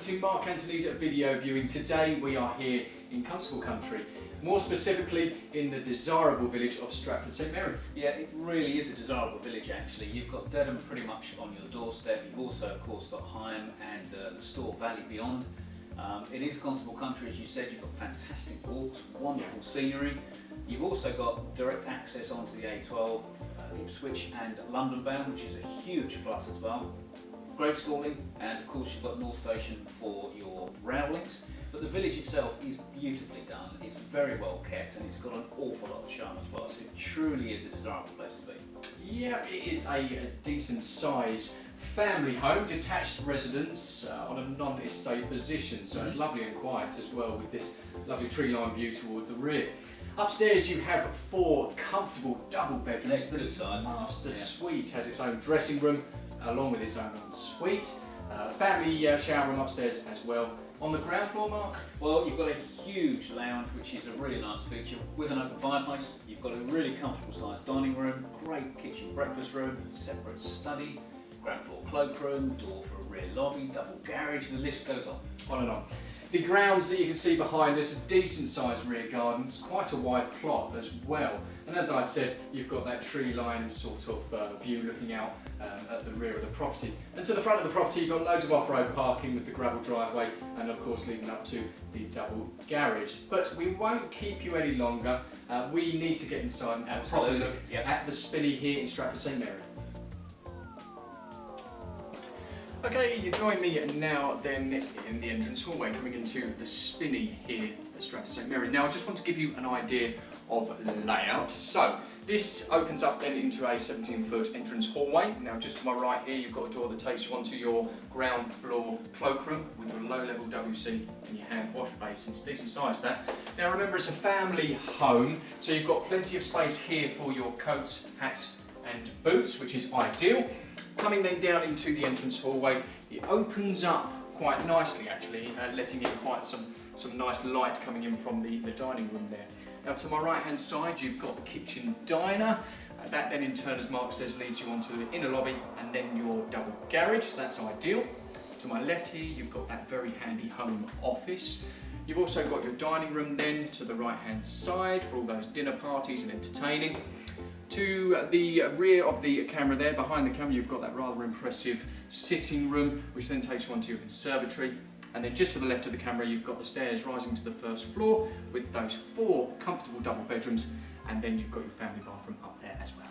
to Mark Anthony's video viewing. Today we are here in Constable country, more specifically in the desirable village of Stratford St Mary. Yeah, it really is a desirable village actually. You've got Dedham pretty much on your doorstep. You've also of course got Higham and the Stour Valley beyond. It is Constable country, as you said. You've got fantastic walks, wonderful scenery. You've also got direct access onto the A12, Ipswich and London Bound, which is a huge plus as well. Great schooling, and of course you've got North Station for your rail links. But the village itself is beautifully done, it's very well kept, and it's got an awful lot of charm as well, so it truly is a desirable place to be. Yeah, it is a decent size family home, detached residence on a non-estate position, so it's lovely and quiet as well with this lovely tree-line view toward the rear. Upstairs you have 4 comfortable double bedrooms. The master suite has its own dressing room along with its own suite. Family shower room upstairs as well. On the ground floor, Mark? Well, you've got a huge lounge, which is a really nice feature with an open fireplace. You've got a really comfortable sized dining room, great kitchen breakfast room, separate study, ground floor cloakroom, door for a rear lobby, double garage, the list goes on and on. The grounds that you can see behind us, a decent sized rear garden, it's quite a wide plot as well. And as I said, you've got that tree line sort of view looking out at the rear of the property. And to the front of the property you've got loads of off-road parking with the gravel driveway and of course leading up to the double garage. But we won't keep you any longer. We need to get inside and have a proper look at the Spinney here in Stratford St Mary. Okay, you join me now then in the entrance hallway coming into the Spinney here at Stratford St Mary. Now I just want to give you an idea of layout. So this opens up then into a 17-foot entrance hallway. Now just to my right here you've got a door that takes you onto your ground floor cloakroom with your low-level WC and your hand wash basins. Decent size that. Now remember it's a family home, so you've got plenty of space here for your coats, hats and boots, which is ideal. Coming then down into the entrance hallway, it opens up quite nicely actually, letting in quite some nice light coming in from the dining room there. Now to my right hand side you've got the kitchen diner, that then in turn, as Mark says, leads you onto the inner lobby and then your double garage, that's ideal. To my left here you've got that very handy home office. You've also got your dining room then to the right hand side for all those dinner parties and entertaining. To the rear of the camera there, behind the camera, you've got that rather impressive sitting room, which then takes you onto your conservatory. And then just to the left of the camera, you've got the stairs rising to the first floor with those 4 comfortable double bedrooms, and then you've got your family bathroom up there as well.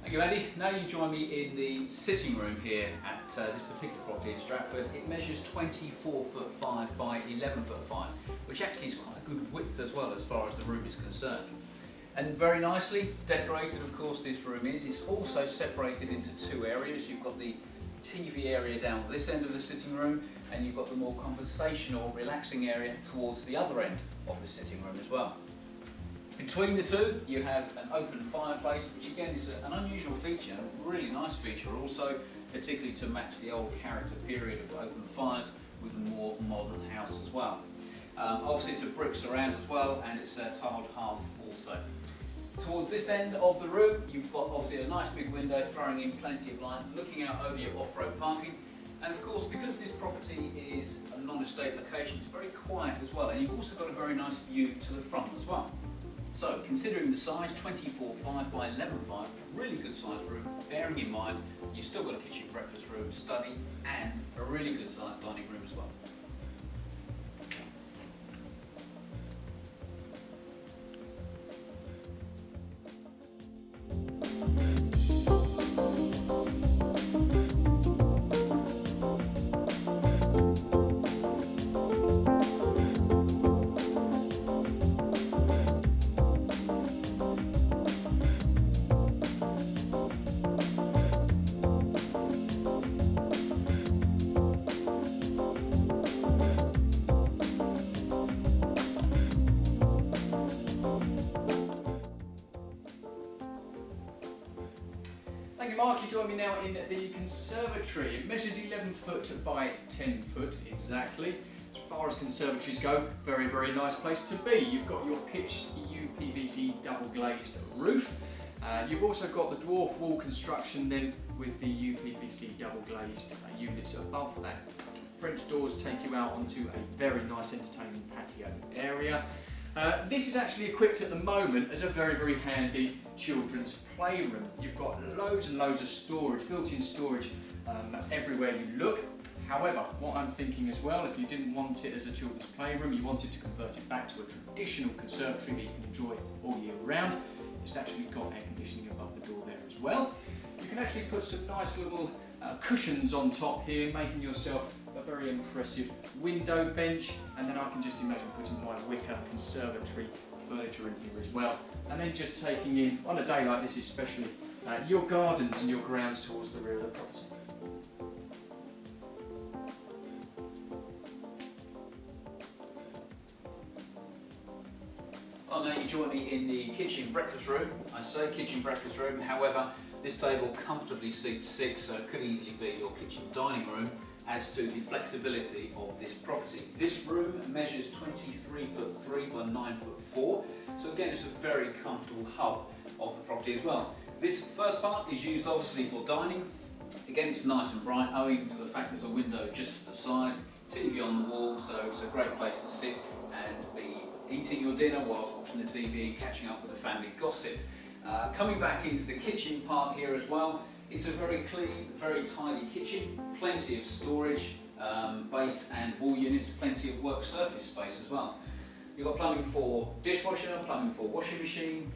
Thank you, Andy. Now you join me in the sitting room here at this particular property in Stratford. It measures 24'5" by 11'5", which actually is quite a good width as well as far as the room is concerned. And very nicely decorated, of course, this room is. It's also separated into 2 areas. You've got the TV area down this end of the sitting room, and you've got the more conversational, relaxing area towards the other end of the sitting room as well. Between the 2, you have an open fireplace, which again is an unusual feature, a really nice feature also, particularly to match the old character period of open fires with a more modern house as well. Obviously it's a brick surround as well, and it's a tiled hearth also. Towards this end of the room, you've got obviously a nice big window throwing in plenty of light, looking out over your off-road parking. And of course, because this property is a non-estate location, it's very quiet as well, and you've also got a very nice view to the front as well. So, considering the size, 24'5" by 11'5", really good size room, bearing in mind you've still got a kitchen breakfast room, study, and a really good sized dining room as well. Mark, you join me now in the conservatory. It measures 11 foot by 10 foot exactly. It's far as conservatories go, very, very nice place to be. You've got your pitched UPVC double glazed roof. You've also got the dwarf wall construction then with the UPVC double glazed units above that. French doors take you out onto a very nice entertaining patio area. This is actually equipped at the moment as a very, very handy children's playroom. You've got loads and loads of storage, built-in storage everywhere you look. However, what I'm thinking as well, if you didn't want it as a children's playroom, you wanted to convert it back to a traditional conservatory that you can enjoy all year round, it's actually got air conditioning above the door there as well. You can actually put some nice little cushions on top here, making yourself a very impressive window bench, and then I can just imagine putting my wicker conservatory furniture in here as well, and then just taking in, on a day like this especially, your gardens and your grounds towards the rear of the property. Well, now you join me in the kitchen breakfast room. I say kitchen breakfast room, however, this table comfortably seats 6, so it could easily be your kitchen dining room as to the flexibility of this property. This room measures 23'3" by 9'4", so again it's a very comfortable hub of the property as well. This first part is used obviously for dining. Again, it's nice and bright owing to the fact there's a window just to the side, TV on the wall, so it's a great place to sit and be eating your dinner whilst watching the TV, catching up with the family gossip. Coming back into the kitchen part here as well, it's a very clean, very tidy kitchen, plenty of storage, base and wall units, plenty of work surface space as well. You've got plumbing for dishwasher, plumbing for washing machine.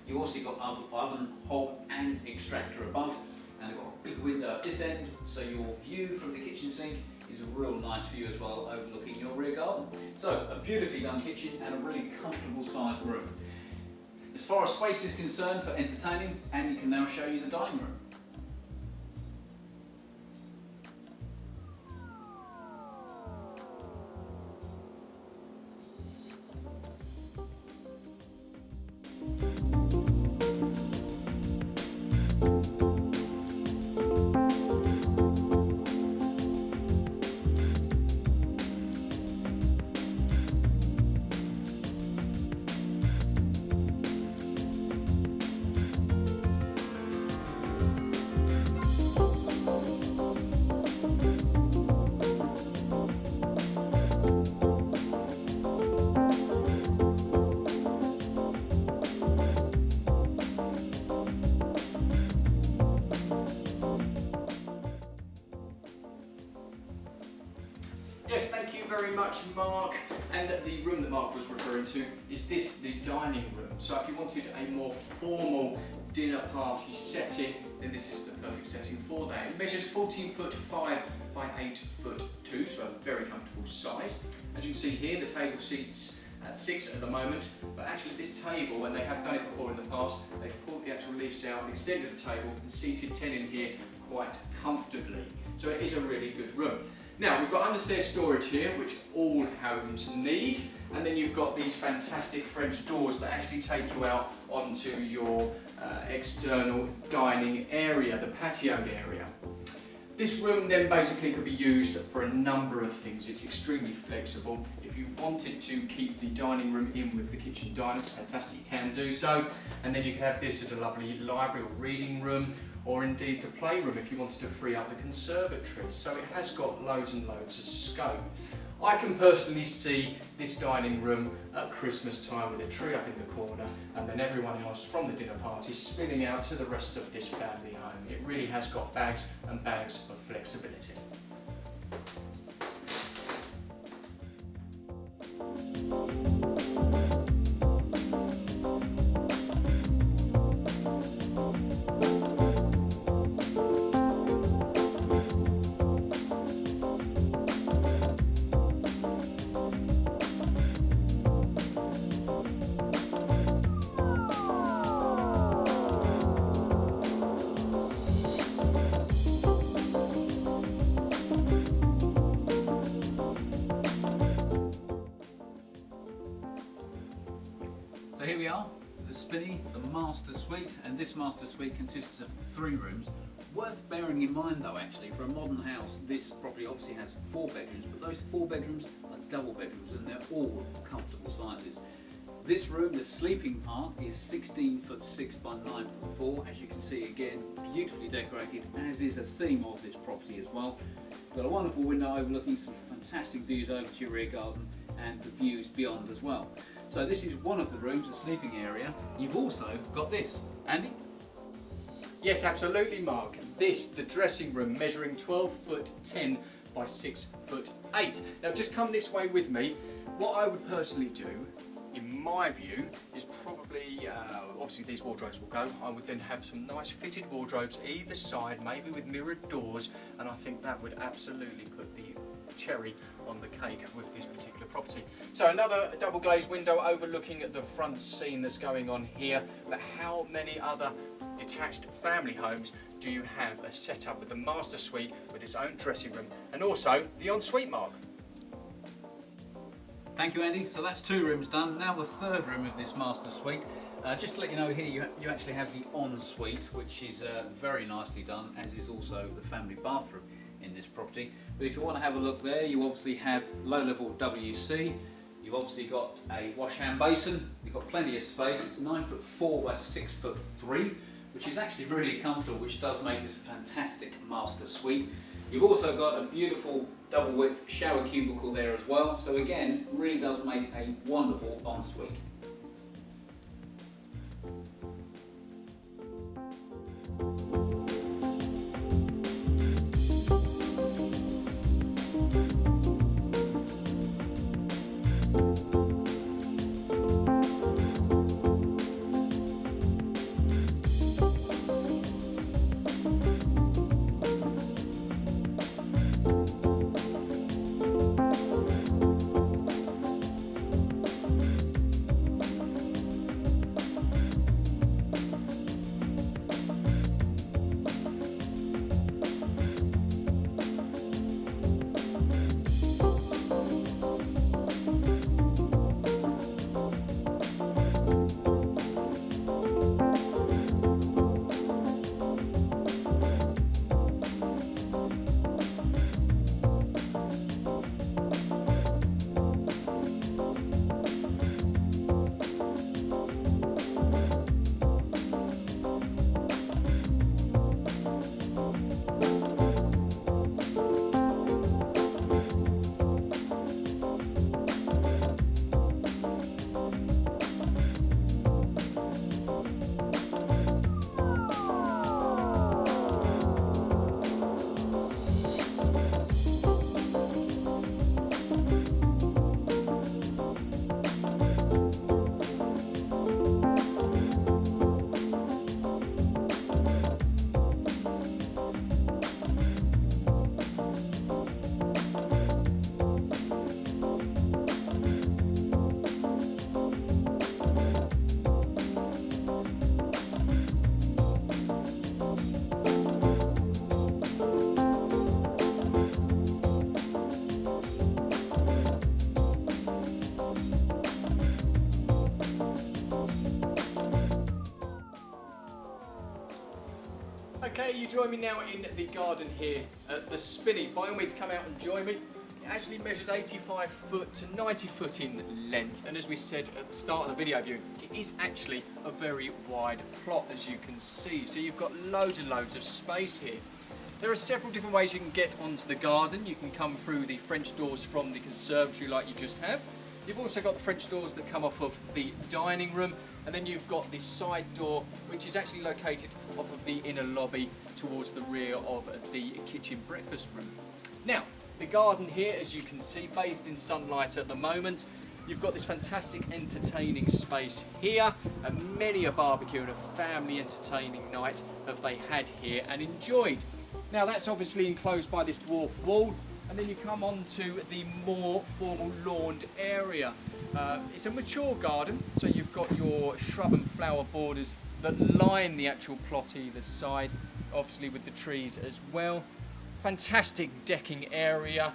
You've also got oven, hob and extractor above, and you've got a big window at this end, so your view from the kitchen sink is a real nice view as well, overlooking your rear garden. So a beautifully done kitchen and a really comfortable sized room. As far as space is concerned for entertaining, Andy can now show you the dining room. Yes, thank you very much, Mark. And the room that Mark was referring to is the dining room. So if you wanted a more formal dinner party setting, then this is the perfect setting for that. It measures 14'5" by 8'2", so a very comfortable size. As you can see here, the table seats 6 at the moment, but actually this table, when they have done it before in the past, they've pulled the actual leaves out, extended the table and seated 10 in here quite comfortably. So it is a really good room. Now, we've got understairs storage here, which all homes need, and then you've got these fantastic French doors that actually take you out onto your external dining area, the patio area. This room then basically could be used for a number of things. It's extremely flexible. If you wanted to keep the dining room in with the kitchen diner, fantastic, you can do so. And then you can have this as a lovely library or reading room, or indeed the playroom if you wanted to free up the conservatory. So it has got loads and loads of scope. I can personally see this dining room at Christmas time with a tree up in the corner, and then everyone else from the dinner party spinning out to the rest of this family home. It really has got bags and bags of flexibility. Spinney, the master suite, and this master suite consists of 3 rooms. Worth bearing in mind though, actually, for a modern house, this property obviously has 4 bedrooms, but those 4 bedrooms are double bedrooms and they're all comfortable sizes. This room, the sleeping part, is 16 foot 6 by 9 foot 4. As you can see, again, beautifully decorated, as is a theme of this property as well. Got a wonderful window overlooking some fantastic views over to your rear garden and the views beyond as well. So this is one of the rooms, the sleeping area. You've also got this. Andy? Yes, absolutely, Mark. This, the dressing room, measuring 12 foot 10 by 6 foot 8. Now just come this way with me. What I would personally do, in my view, is probably, obviously these wardrobes will go. I would then have some nice fitted wardrobes either side, maybe with mirrored doors, and I think that would absolutely put the cherry on the cake with this particular property. So another double glazed window overlooking at the front scene that's going on here, but how many other detached family homes do you have a setup with the master suite with its own dressing room and also the ensuite, Mark? Thank you, Andy. So that's 2 rooms done. Now the 3rd room of this master suite. Just to let you know, here you actually have the ensuite, which is very nicely done, as is also the family bathroom in this property. But if you want to have a look there, you obviously have low-level WC. You've obviously got a wash-hand basin. You've got plenty of space. It's 9 foot 4 by 6 foot 3, which is actually really comfortable, which does make this a fantastic master suite. You've also got a beautiful double width shower cubicle there as well, so again, really does make a wonderful ensuite. Okay, you join me now in the garden here at the Spinney. By all means, come out and join me. It actually measures 85 foot to 90 foot in length, and as we said at the start of the video view, it is actually a very wide plot, as you can see. So you've got loads and loads of space here. There are several different ways you can get onto the garden. You can come through the French doors from the conservatory like you just have. You've also got the French doors that come off of the dining room, and then you've got the side door which is actually located off of the inner lobby towards the rear of the kitchen breakfast room. Now, the garden here, as you can see, bathed in sunlight at the moment. You've got this fantastic entertaining space here, and many a barbecue and a family entertaining night have they had here and enjoyed. Now that's obviously enclosed by this dwarf wall, and then you come on to the more formal lawned area. It's a mature garden, so you've got your shrub and flower borders that line the actual plot either side, obviously with the trees as well. Fantastic decking area,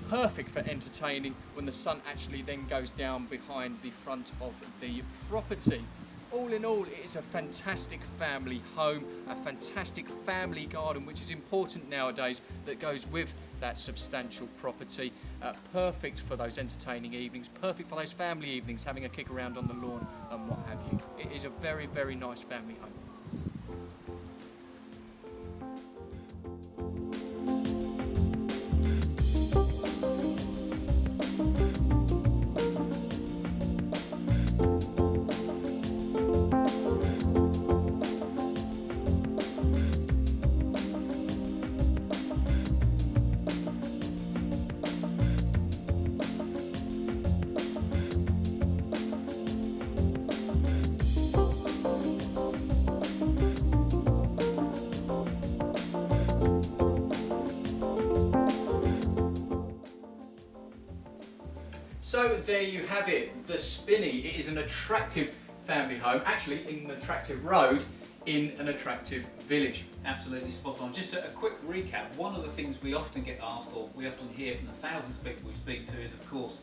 perfect for entertaining when the sun actually then goes down behind the front of the property. all in all, it is a fantastic family home, a fantastic family garden, which is important nowadays, that goes with that substantial property. Perfect for those entertaining evenings, perfect for those family evenings, having a kick around on the lawn and what have you. It is a very, very nice family home. So there you have it, the Spinney. It is an attractive family home, actually in an attractive road, in an attractive village. Absolutely spot on. Just a quick recap. One of the things we often get asked, or we often hear from the thousands of people we speak to, is of course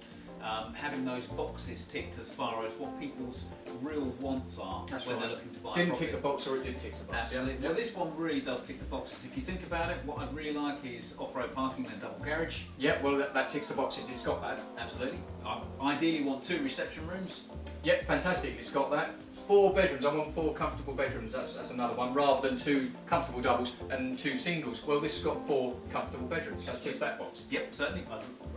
having those boxes ticked as far as what people's real wants are. That's when right. they're looking to buy a Didn't property. tick the box, or it did tick the box. Absolutely. Yeah. Well, this one really does tick the boxes. If you think about it, what I'd really like is off-road parking and a double garage. Yeah, well that ticks the boxes, it's got that. Absolutely. I ideally want 2 reception rooms. Yep, fantastic, it's got that. 4 bedrooms, I want 4 comfortable bedrooms, that's another one, rather than 2 comfortable doubles and 2 singles. Well, this has got 4 comfortable bedrooms, so it ticks that box. Yep, certainly.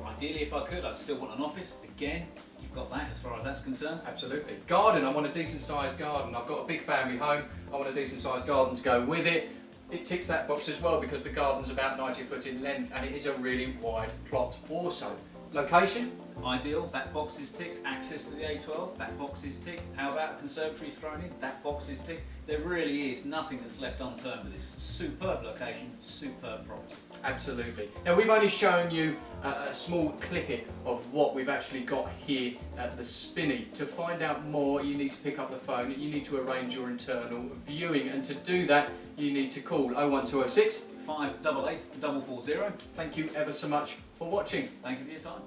Ideally, if I could, I'd still want an office. Again, you've got that as far as that's concerned. Absolutely. Garden, I want a decent sized garden. I've got a big family home, I want a decent sized garden to go with it. It ticks that box as well because the garden's about 90 foot in length and it is a really wide plot also. Location? Ideal, that box is ticked. Access to the A12, that box is ticked. How about a conservatory thrown in? That box is ticked. There really is nothing that's left unturned with this. Superb location, superb property. Absolutely. Now we've only shown you a small clipping of what we've actually got here at the Spinney. To find out more, you need to pick up the phone, you need to arrange your internal viewing, and to do that you need to call 01206 588 440. Thank you ever so much for watching. Thank you for your time.